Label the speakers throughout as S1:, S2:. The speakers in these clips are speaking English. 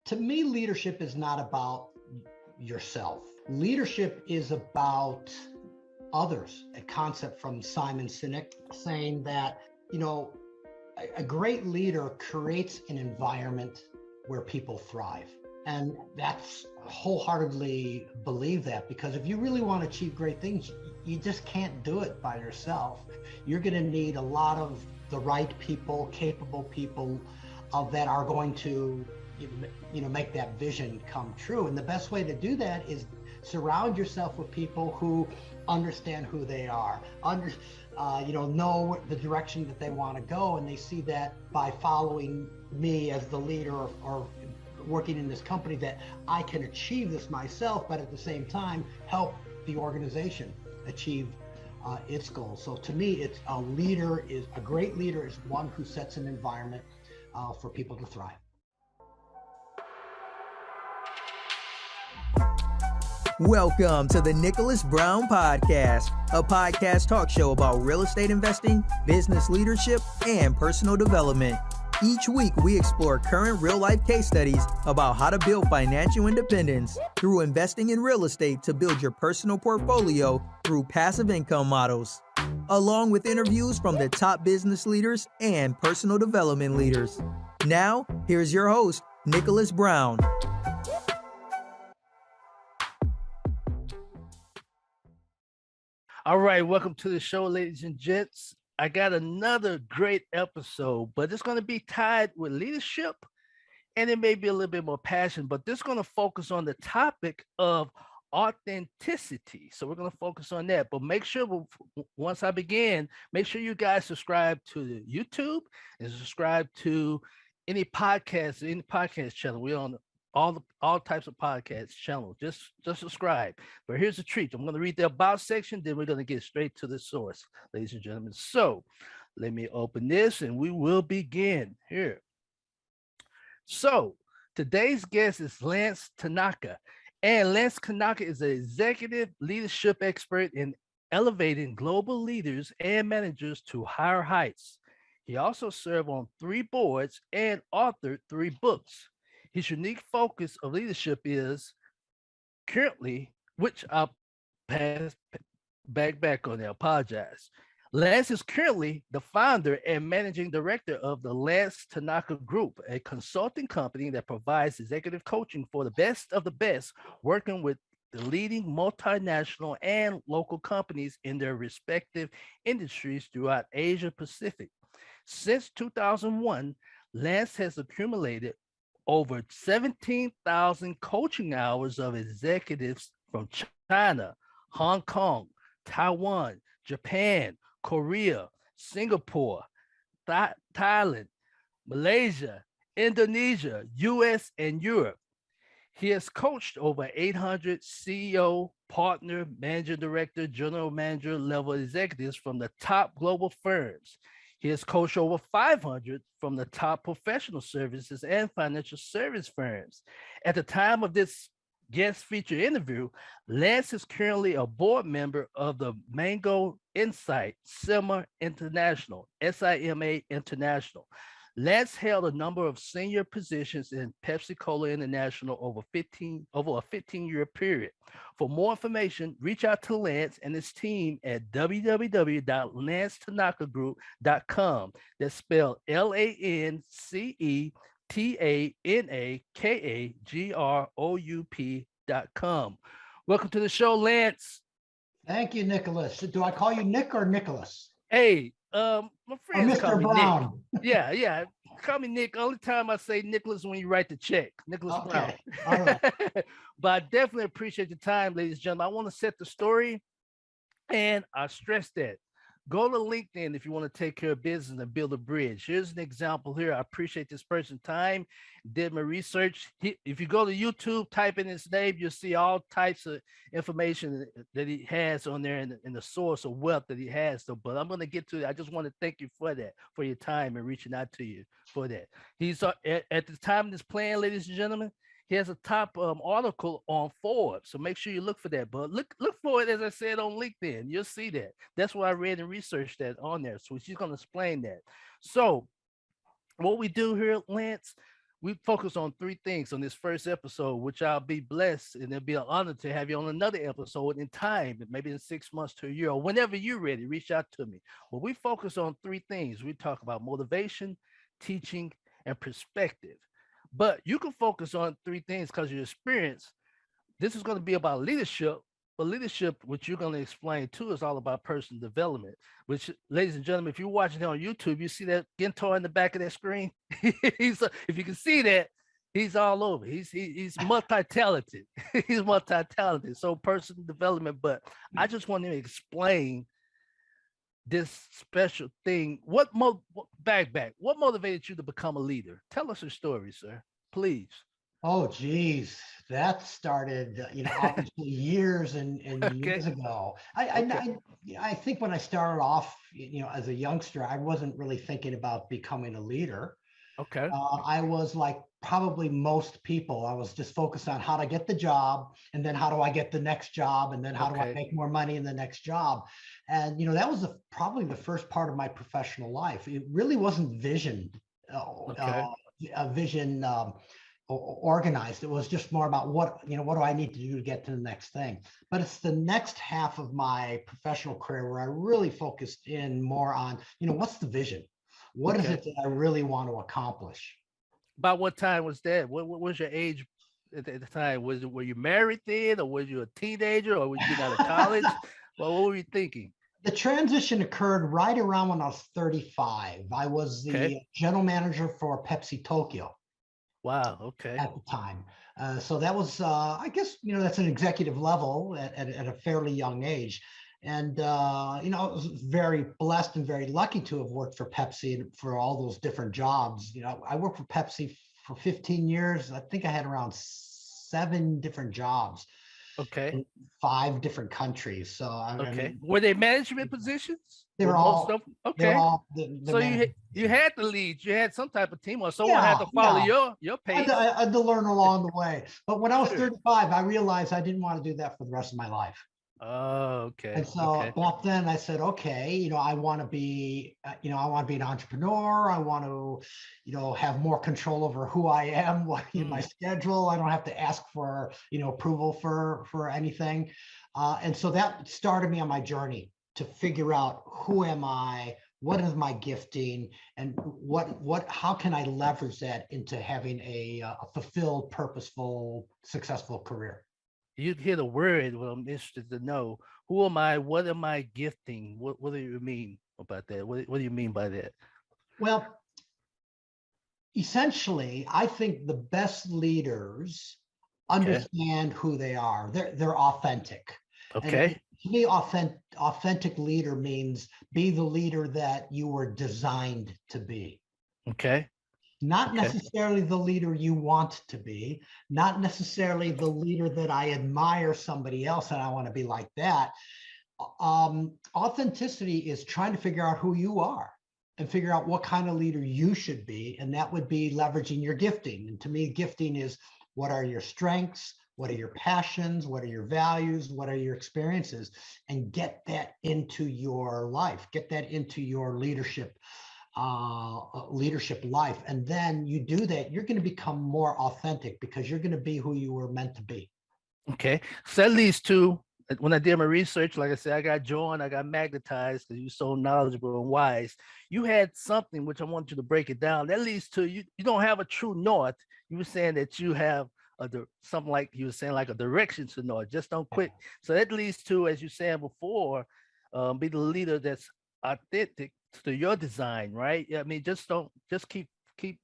S1: To me, leadership is not about yourself. Leadership is about others. A concept from Simon Sinek saying that, a great leader creates an environment where people thrive. And that's wholeheartedly believe that, because if you really want to achieve great things, you just can't do it by yourself. You're going to need a lot of the right people, capable people that are going to make that vision come true. And the best way to do that is surround yourself with people who understand who they are, know the direction that they want to go, and they see that by following me as the leader or working in this company that I can achieve this myself, but at the same time help the organization achieve its goals. So to me, it's a great leader is one who sets an environment for people to thrive.
S2: Welcome to the Nicholas Brown Podcast, a podcast talk show about real estate investing, business leadership, and personal development. Each week, we explore current real-life case studies about how to build financial independence through investing in real estate to build your personal portfolio through passive income models, along with interviews from the top business leaders and personal development leaders. Now, here's your host, Nicholas Brown.
S3: All right, welcome to the show, ladies and gents. I got another great episode, but it's going to be tied with leadership, and it may be a little bit more passion, but this is going to focus on the topic of authenticity. So we're going to focus on that, but make sure once I begin, make sure you guys subscribe to the YouTube and subscribe to any podcast channel. We're on all types of podcast channels. Just subscribe. But here's the treat. I'm going to read the about section, then we're going to get straight to the source, ladies and gentlemen. So let me open this and we will begin here. So today's guest is Lance Tanaka. And Lance Tanaka is an executive leadership expert in elevating global leaders and managers to higher heights. He also served on 3 boards and authored 3 books. His unique focus of leadership is currently, which I'll pass back on there, apologize. Lance is currently the founder and managing director of the Lance Tanaka Group, a consulting company that provides executive coaching for the best of the best, working with the leading multinational and local companies in their respective industries throughout Asia Pacific. Since 2001, Lance has accumulated over 17,000 coaching hours of executives from China, Hong Kong, Taiwan, Japan, Korea, Singapore, Thailand, Malaysia, Indonesia, US, and Europe. He has coached over 800 CEO, partner, manager, director, general manager level executives from the top global firms. He has coached over 500 from the top professional services and financial service firms. At the time of this guest feature interview, Lance is currently a board member of the Mango Insight SIMA International, SIMA International. Lance held a number of senior positions in Pepsi-Cola International over a 15-year period. For more information, reach out to Lance and his team at www.lancetanakagroup.com. That's spelled LanceTanakagroup.com. Welcome to the show, Lance.
S1: Thank you, Nicholas. Do I call you Nick or Nicholas?
S3: Hey, my friends call me
S1: Brown.
S3: Nick. Yeah. Call me Nick. Only time I say Nicholas when you write the check. Nicholas Brown.
S1: All right.
S3: But I definitely appreciate your time, ladies and gentlemen. I want to set the story, and I stress that. Go to LinkedIn if you want to take care of business and build a bridge. Here's an example here. I appreciate this person's time. Did my research. If you go to YouTube, type in his name, you'll see all types of information that he has on there and the source of wealth that he has. So, but I'm going to get to it. I just want to thank you for that, for your time and reaching out to you for that. He's at the time of this plan, ladies and gentlemen, he has a top article on Forbes, so make sure you look for that. But look for it, as I said, on LinkedIn. You'll see that. That's what I read and researched that on there. So she's going to explain that. So what we do here, Lance, we focus on three things on this first episode, which I'll be blessed, and it'll be an honor to have you on another episode in time, maybe in 6 months to a year, or whenever you're ready. Reach out to me. Well, we focus on three things. We talk about motivation, teaching, and perspective. But you can focus on three things because your experience. This is going to be about leadership, but leadership, which you're going to explain too, is all about personal development. Which, ladies and gentlemen, if you're watching it on YouTube, you see that guitar in the back of that screen. If you can see that, he's all over. He's multi-talented. He's multi-talented. So personal development. But I just want to explain this special thing. What motivated you to become a leader? Tell us your story, sir, please.
S1: Oh, geez, that started, obviously years and
S3: Okay.
S1: years ago.
S3: Okay.
S1: I think when I started off, as a youngster, I wasn't really thinking about becoming a leader.
S3: Okay.
S1: I was like probably most people. I was just focused on how to get the job, and then how do I get the next job, and then how do I
S3: Okay.
S1: make more money in the next job. And that was probably the first part of my professional life. It really wasn't
S3: Okay.
S1: vision organized. It was just more about what do I need to do to get to the next thing. But it's the next half of my professional career where I really focused in more on, what's the vision? What is
S3: Okay.
S1: it that I really want to accomplish?
S3: About what time was that? What was your age at the time? Were you married then, or was you a teenager, or were you getting out of college? Well, what were you thinking?
S1: The transition occurred right around when I was 35. I was
S3: Okay.
S1: the general manager for Pepsi Tokyo
S3: Wow. Okay.
S1: at the time. So that was, I guess, that's an executive level at a fairly young age. And, I was very blessed and very lucky to have worked for Pepsi and for all those different jobs. I worked for Pepsi for 15 years. I think I had around 7 different jobs
S3: Okay.
S1: in 5 different countries. So, I
S3: Okay.
S1: mean,
S3: Were they management positions?
S1: they
S3: Were
S1: were
S3: most
S1: all,
S3: of
S1: they were
S3: okay?
S1: all the
S3: So
S1: management.
S3: you had to lead. You had some type of team, or someone had
S1: Yeah,
S3: to follow
S1: yeah.
S3: your
S1: I had,
S3: pace.
S1: to, I had to learn along the way. But when I was
S3: Sure.
S1: 35, I realized I didn't want to do that for the rest of my life.
S3: Oh,
S1: And
S3: okay.
S1: so
S3: Okay.
S1: back then I said, okay, I want to be, I want to be an entrepreneur. I want to, have more control over who I am, what my schedule. I don't have to ask for, approval for anything. And so that started me on my journey to figure out who am I, what is my gifting, and how can I leverage that into having a fulfilled, purposeful, successful career.
S3: You'd hear the word. Well, I'm interested to know, who am I? What am I gifting? What do you mean about that? What do you mean by that?
S1: Well, essentially, I think the best leaders
S3: Okay.
S1: understand who they are. They're authentic. And
S3: Okay.
S1: to me, authentic leader means be the leader that you were designed to be.
S3: Okay.
S1: Not
S3: Okay.
S1: necessarily the leader you want to be, not necessarily the leader that I admire somebody else and I want to be like that. Authenticity is trying to figure out who you are and figure out what kind of leader you should be. And that would be leveraging your gifting. And to me, gifting is, what are your strengths? What are your passions? What are your values? What are your experiences? And get that into your life, get that into your leadership life. And then you do that, you're going to become more authentic because you're going to be who you were meant to be.
S3: Okay. So that leads to, when I did my research, like I said, I got joined, I got magnetized because you're so knowledgeable and wise. You had something which I want you to break it down. That leads to, you don't have a true north. You were saying that you have something like you were saying, like a direction to north. Just don't quit. So that leads to, as you said before, be the leader that's authentic to your design, right? I mean, just keep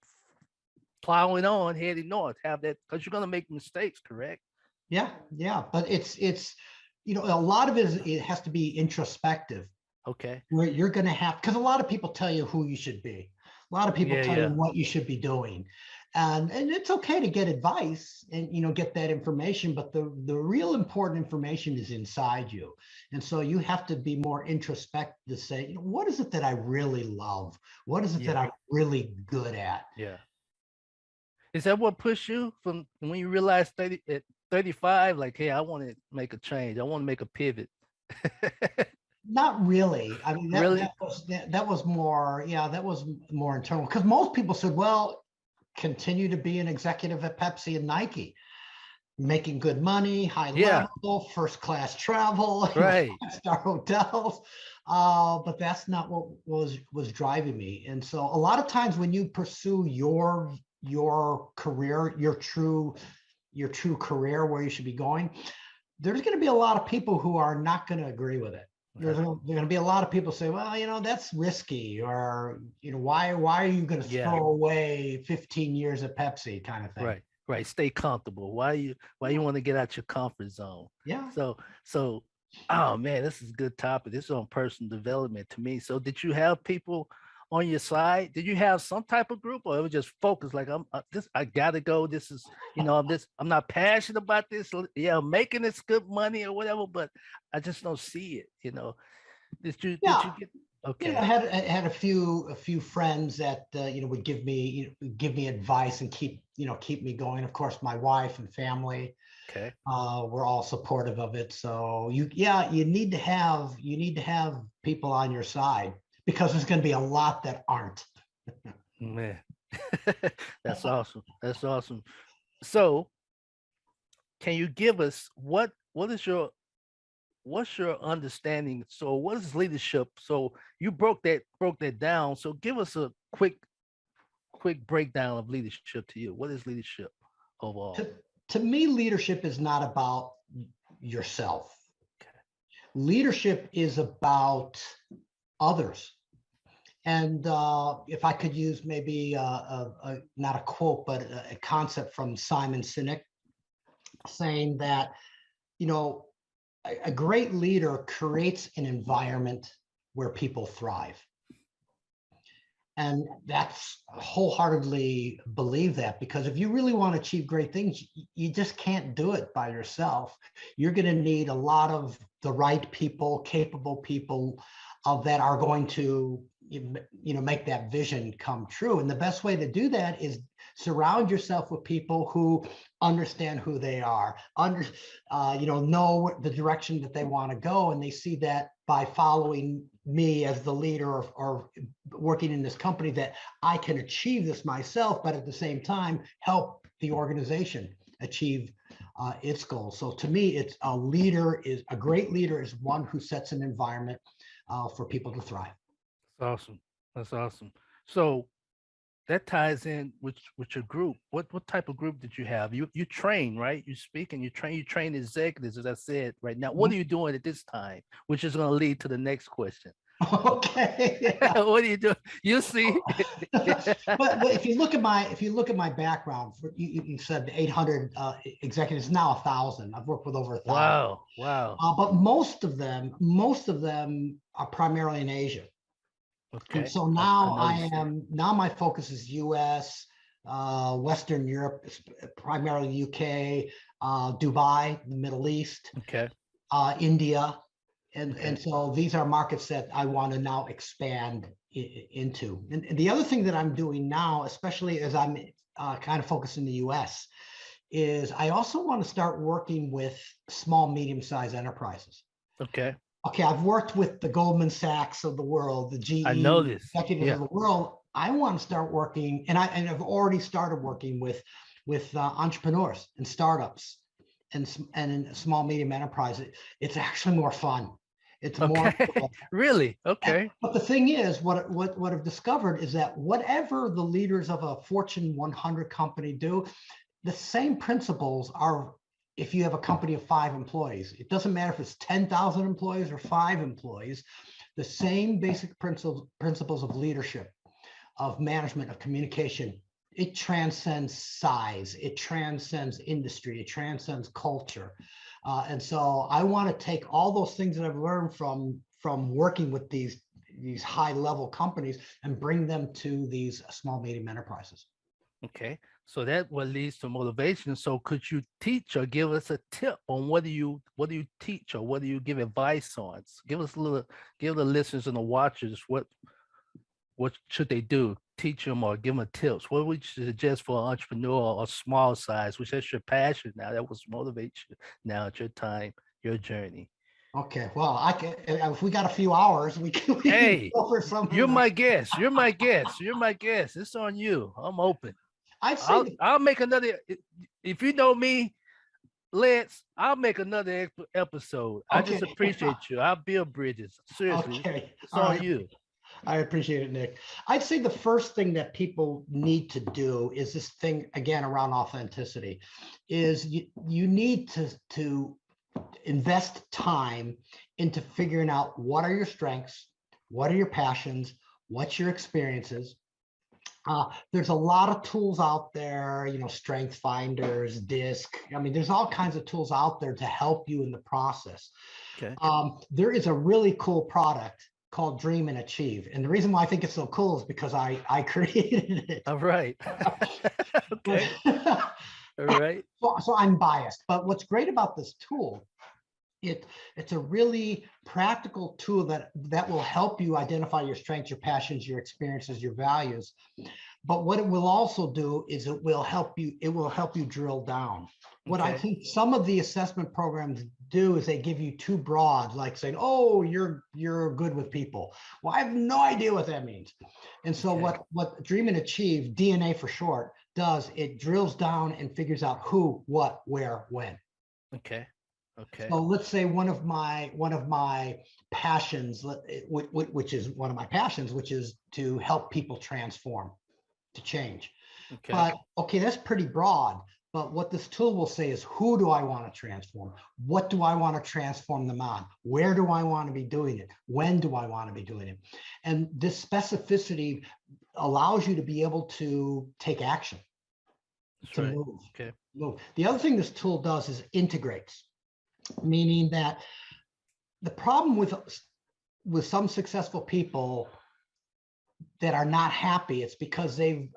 S3: plowing on, heading north. Have that, because you're gonna make mistakes, correct?
S1: Yeah, but it's a lot of it has to be introspective.
S3: Okay.
S1: Where you're going to have, because a lot of people tell you who you should be. A lot of people tell you what you should be doing. And it's okay to get advice and get that information, but the real important information is inside you. And so you have to be more introspective to say, what is it that I really love? What is it that I'm really good at?
S3: Yeah. Is that what pushed you from when you realized at 35, like, hey, I want to make a change, I want to make a pivot?
S1: Not really. I mean,
S3: Really?
S1: that was more, that was more internal, because most people said, well, continue to be an executive at Pepsi and Nike, making good money, high
S3: Yeah.
S1: level, first class travel,
S3: Right.
S1: 5-star hotels. But that's not what was driving me. And so a lot of times when you pursue your career, your true career, where you should be going, there's going to be a lot of people who are not going to agree with it. There's going to be a lot of people say, well, that's risky, or, why are you going to throw away 15 years at Pepsi kind of thing.
S3: Right. Stay comfortable. Why you want to get out your comfort zone?
S1: Yeah.
S3: So, oh man, this is a good topic. This is on personal development to me. So did you have people on your side? Did you have some type of group, or it was just focused like I gotta go. This is, I'm not passionate about this. Yeah, I'm making this good money or whatever, but I just don't see it. Did you get okay?
S1: I had a few friends that would give me advice and keep me going. Of course, my wife and family, were all supportive of it. So you need to have people on your side, because there's going to be a lot that aren't.
S3: Man, that's awesome. That's awesome. So, can you give us what's your understanding? So, what is leadership? So, you broke that down. So, give us a quick breakdown of leadership to you. What is leadership overall?
S1: To me, leadership is not about yourself. Leadership is about others. And if I could use maybe not a quote, but a concept from Simon Sinek, saying that, a great leader creates an environment where people thrive. And that's wholeheartedly believe that, because if you really want to achieve great things, you just can't do it by yourself. You're going to need a lot of the right people, capable people that are going to make that vision come true. And the best way to do that is surround yourself with people who understand who they are, know the direction that they want to go, and they see that by following me as the leader or working in this company, that I can achieve this myself, but at the same time help the organization achieve its goals. So to me, it's a great leader is one who sets an environment for people to thrive.
S3: That's awesome. So that ties in with your group. What type of group did you have? You train, right? You speak and you train executives, as I said right now. What are you doing at this time? Which is going to lead to the next question.
S1: Okay. Yeah.
S3: What are you doing? You see.
S1: but if you look at my background, you said 800 executives, now 1,000. I've worked with over 1,000.
S3: Wow.
S1: But most of them are primarily in Asia.
S3: Okay.
S1: And so now my focus is U.S., Western Europe, primarily UK, Dubai, the Middle East, India. And so these are markets that I want to now expand into. And the other thing that I'm doing now, especially as I'm kind of focused in the US, is I also want to start working with small, medium-sized enterprises. Okay, I've worked with the Goldman Sachs of the world, the GE executives of the world. I want to start working, and I've already started working with entrepreneurs and startups and in small, medium enterprises. It's actually more fun. It's more
S3: really okay.
S1: But the thing is, what I've discovered is that whatever the leaders of a Fortune 100 company do, the same principles are if you have a company of 5 employees. It doesn't matter if it's 10,000 employees or 5 employees. The same basic principles of leadership, of management, of communication. It transcends size. It transcends industry. It transcends culture. And so I want to take all those things that I've learned from working with these high-level companies and bring them to these small, medium enterprises. Okay.
S3: So that what leads to motivation. So could you teach or give us a tip on what do you teach or what do you give advice on? Give the listeners and the watchers what should they do? Teach them or give them tips. What would you suggest for an entrepreneur or small size, which that's your passion now, that was motivate you now at your time, your journey?
S1: Okay, well, I can. If we got a few hours, we can
S3: go for some. You're my guest. It's on you. I'm open.
S1: I'd say
S3: I'll make another. If you know me, Lance, I'll make another episode. I just
S1: okay.
S3: appreciate you. I'll build bridges. Seriously,
S1: Okay.
S3: it's
S1: All
S3: on
S1: right.
S3: you.
S1: I appreciate it, Nick. I'd say the first thing that people need to do is this thing again around authenticity is you need to invest time into figuring out what are your strengths, what are your passions, what's your experiences. There's a lot of tools out there, strength finders, disc. I mean, there's all kinds of tools out there to help you in the process.
S3: Okay.
S1: There is a really cool product called Dream and Achieve. And the reason why I think it's so cool is because I created it.
S3: All right. Okay. All right.
S1: So I'm biased, but what's great about this tool, it's a really practical tool that will help you identify your strengths, your passions, your experiences, your values. But what it will also do is it will help you drill down. What I think some of the assessment programs do is they give you too broad, like saying, oh, you're good with people. Well, I have no idea what that means. And so what Dream and Achieve, DNA for short, does, it drills down and figures out who, what, where, when.
S3: Okay.
S1: So let's say one of my passions, which is one of my passions, which is to help people transform, to change.
S3: Okay.
S1: But okay, that's pretty broad. But what this tool will say is, who do I want to transform? What do I want to transform them on? Where do I want to be doing it? When do I want to be doing it? And this specificity allows you to be able to take action, to move.
S3: Okay.
S1: Move. The other thing this tool does is integrates, meaning that the problem with some successful people that are not happy, it's because they've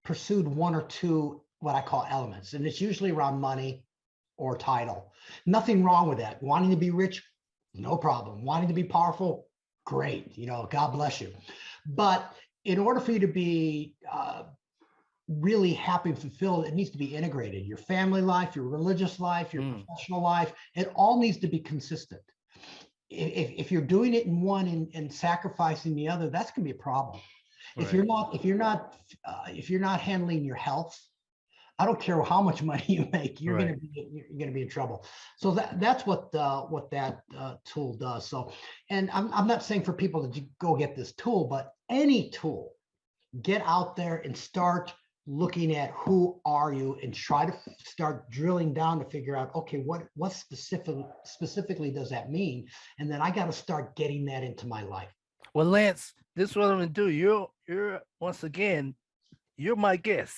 S1: pursued one or two what I call elements, and it's usually around money or title. Nothing wrong with that. Wanting to be rich, no problem. Wanting to be powerful, great. God bless you. But in order for you to be really happy and fulfilled, it needs to be integrated. Your family life, your religious life, your professional life, it all needs to be consistent. If you're doing it in one and sacrificing the other, that's going to be a problem. Right. If you're not handling your health, I don't care how much money you make, you're going to be in trouble. So that's what that tool does. So, and I'm not saying for people to go get this tool, but any tool, get out there and start looking at who are you and try to start drilling down to figure out, okay, what specifically does that mean? And then I got to start getting that into my life.
S3: Well, Lance, this is what I'm going to do. You're once again, you're my guest.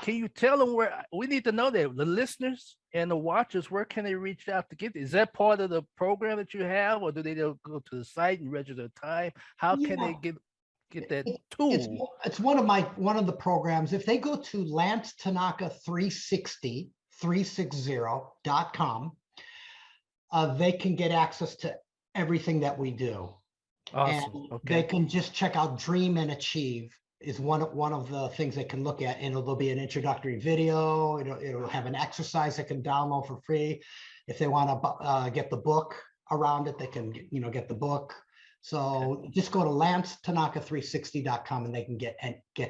S3: Can you tell them where we need to know that the listeners and the watchers, where can they reach out to get? Is that part of the program that you have, or do they go to the site and register time? How can they get that tool?
S1: It's one of the programs. If they go to Lance Tanaka 360.com, they can get access to everything that we do.
S3: Awesome.
S1: And they can just check out Dream and Achieve is one of the things they can look at, and there'll be an introductory video. It'll have an exercise they can download for free. If they want to get the book around it, they can get the book. So just go to lancetanaka360.com and they can get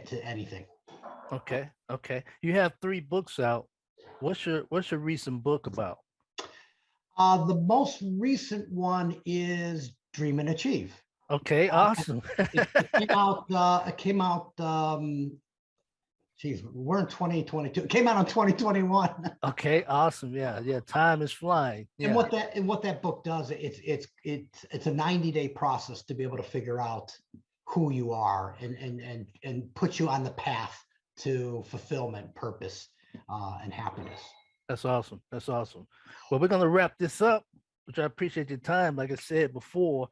S1: to anything.
S3: Okay. You have 3 books out. What's your recent book about?
S1: The most recent one is Dream and Achieve.
S3: Okay, awesome.
S1: It came out. We're in 2022. It came out in 2021.
S3: Okay, awesome. Yeah. Time is flying. Yeah.
S1: And what that book does, it's a 90-day process to be able to figure out who you are and put you on the path to fulfillment, purpose, and happiness.
S3: That's awesome. Well, we're gonna wrap this up, which I appreciate your time. Like I said before,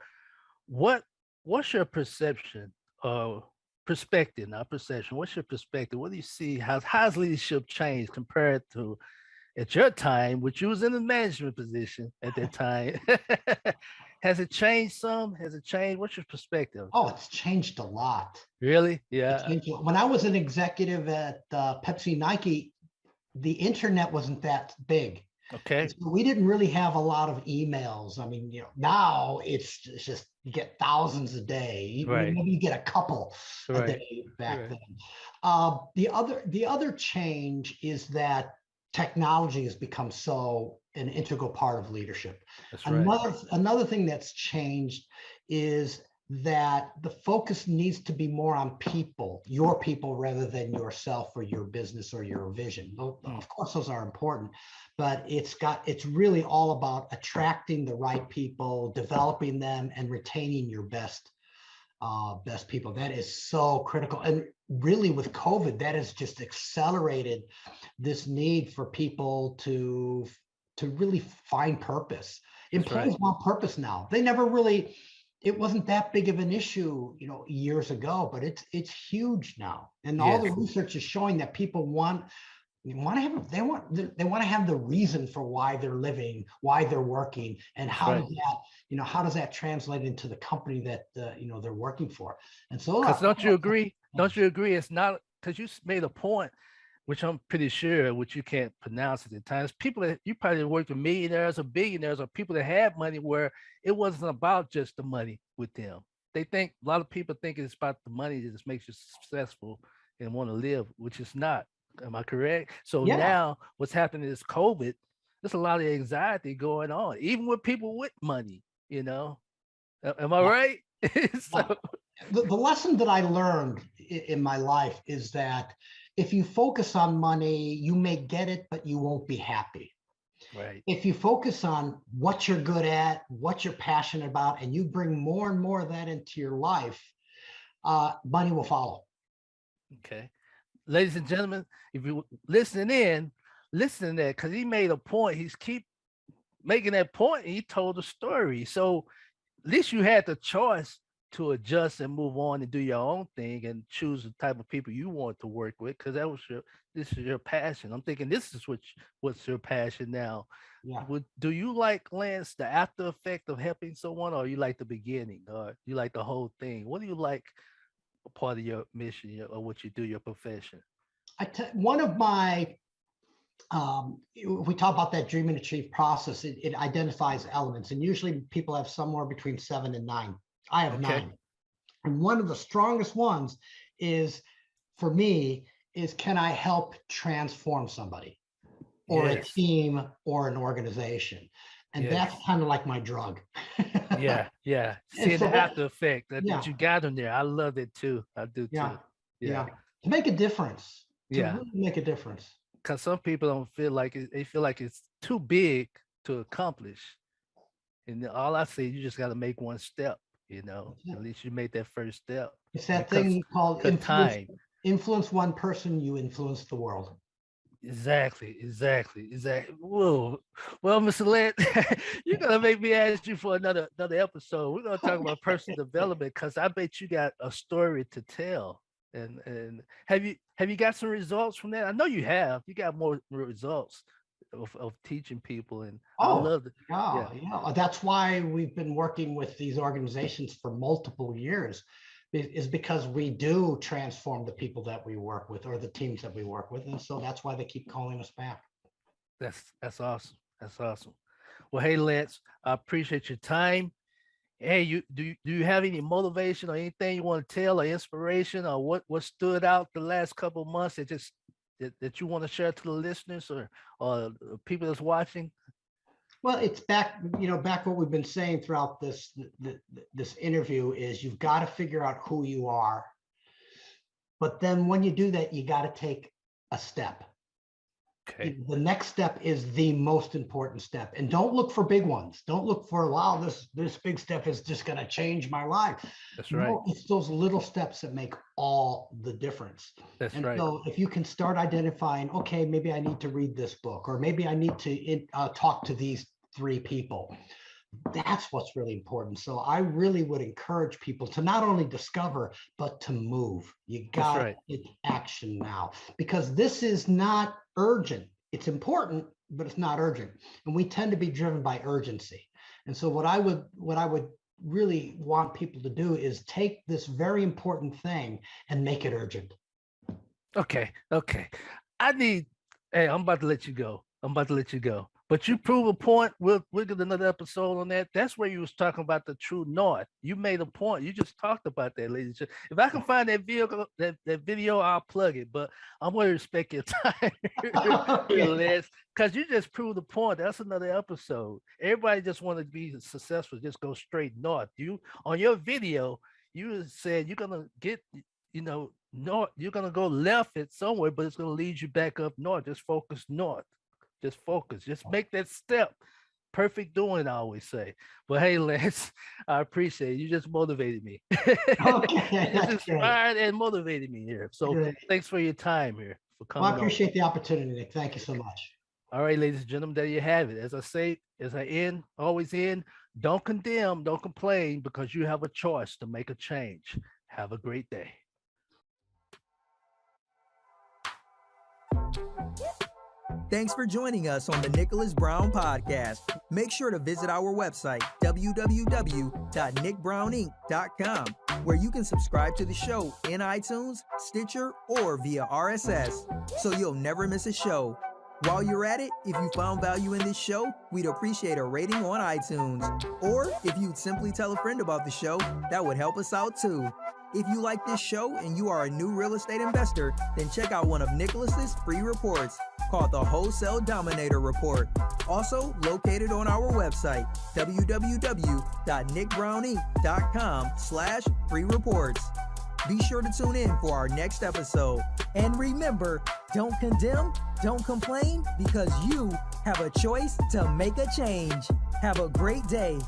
S3: what's your perception of perspective, not perception? What's your perspective? What do you see? How's leadership changed compared to at your time, which you was in the management position at that time? Has it changed some? Has it changed? What's your perspective?
S1: Oh, it's changed a lot.
S3: Really? Yeah.
S1: When I was an executive at Pepsi Nike, the internet wasn't that big.
S3: Okay.
S1: So we didn't really have a lot of emails. I mean, now it's just you get thousands a day.
S3: Right.
S1: Maybe you get a couple a
S3: Right.
S1: day back
S3: Right.
S1: then. The other change is that technology has become so an integral part of leadership.
S3: That's right.
S1: Another thing that's changed is that the focus needs to be more on people, your people, rather than yourself or your business or your vision. Of course, those are important, but it's really all about attracting the right people, developing them, and retaining your best people. That is so critical. And really with COVID, that has just accelerated this need for people to really find purpose. Employees want purpose now. They never really, it wasn't that big of an issue, years ago, but it's huge now. And all the research is showing that people they want to have the reason for why they're living, why they're working, and how does that translate into the company that they're working for. And so
S3: because don't you agree it's not, because you made a point, which I'm pretty sure, which you can't pronounce at the times, people that you probably worked with, millionaires or billionaires or people that have money, where it wasn't about just the money with them. A lot of people think it's about the money that just makes you successful and want to live, which is not. Am I correct? So now what's happening is COVID. There's a lot of anxiety going on, even with people with money, Am I right? So,
S1: the lesson that I learned in my life is that if you focus on money, you may get it, but you won't be happy.
S3: right.
S1: If you focus on what you're good at, what you're passionate about, and you bring more and more of that into your life, money will follow.
S3: Okay. Ladies and gentlemen, if you listen to that, because he made a point. He's keep making that point, and he told a story. So at least you had the choice to adjust and move on and do your own thing and choose the type of people you want to work with, because this is your passion. I'm thinking this is what's your passion now.
S1: Yeah.
S3: Do you like, Lance, the after effect of helping someone, or you like the beginning, or you like the whole thing? What do you like a part of your mission or what you do, your profession?
S1: One of my if we talk about that dream and achieve process, it identifies elements, and usually people have somewhere between 7 and 9. I have 9. And one of the strongest ones is, for me, is can I help transform somebody or a team or an organization? And that's kind of like my drug.
S3: Yeah. See the after effect that you got in there. I love it too. I do too.
S1: Yeah. To make a difference. To really make a difference.
S3: Because some people don't feel like it, they feel like it's too big to accomplish. And all I say, you just got to make one step, at least you made that first step.
S1: It's that thing called influence one person, you influence the world.
S3: Exactly. Whoa. Well, Mr. Lance, you're gonna make me ask you for another episode. We're gonna talk about personal development, because I bet you got a story to tell. And have you got some results from that? I know you have. You got more results of teaching people, and I love it.
S1: Yeah. That's why we've been working with these organizations for multiple years, is because we do transform the people that we work with or the teams that we work with, and so that's why they keep calling us back.
S3: That's awesome. That's awesome. Well, hey, Lance, I appreciate your time. Hey, do you have any motivation or anything you want to tell, or inspiration, or what stood out the last couple of months that you want to share to the listeners or people that's watching?
S1: Well, it's back what we've been saying throughout this interview is you've got to figure out who you are. But then when you do that, you got to take a step.
S3: Okay.
S1: The next step is the most important step. And don't look for big ones. Don't look for, wow, this big step is just going to change my life.
S3: That's right.
S1: No, it's those little steps that make all the difference.
S3: That's
S1: and
S3: right.
S1: So if you can start identifying, okay, maybe I need to read this book, or maybe I need to talk to these 3 people. That's what's really important. So I really would encourage people to not only discover, but to move. You got to take action now, because this is not urgent. It's important, but it's not urgent. And we tend to be driven by urgency. And so what I would really want people to do is take this very important thing and make it urgent.
S3: Okay. Hey, I'm about to let you go. But you prove a point. We'll get another episode on that. That's where you was talking about the true north. You made a point. You just talked about that, ladies. If I can find that video, I'll plug it. But I'm going to respect your time, Lance, because you just proved the point. That's another episode. Everybody just wanted to be successful. Just go straight north. You on your video, you said you're gonna get, north. You're gonna go left at somewhere, but it's gonna lead you back up north. Just focus north. Just focus. Just make that step. Perfect doing, I always say. But hey, Lance, I appreciate it. You just motivated me.
S1: Okay.
S3: You just inspired and motivated me here. So thanks for your time here. For coming.
S1: Well, I appreciate the opportunity, Nick. Thank you so much.
S3: All right, ladies and gentlemen, there you have it. As I say, as I end, always end, don't condemn, don't complain, because you have a choice to make a change. Have a great day.
S2: Thanks for joining us on the Nicholas Brown Podcast. Make sure to visit our website, www.nickbrowninc.com, where you can subscribe to the show in iTunes, Stitcher, or via RSS, so you'll never miss a show. While you're at it, if you found value in this show, we'd appreciate a rating on iTunes. Or if you'd simply tell a friend about the show, that would help us out too. If you like this show and you are a new real estate investor, then check out one of Nicholas's free reports called the Wholesale Dominator Report, also located on our website, www.nickbrowninc.com/free reports. Be sure to tune in for our next episode. And remember, don't condemn, don't complain, because you have a choice to make a change. Have a great day.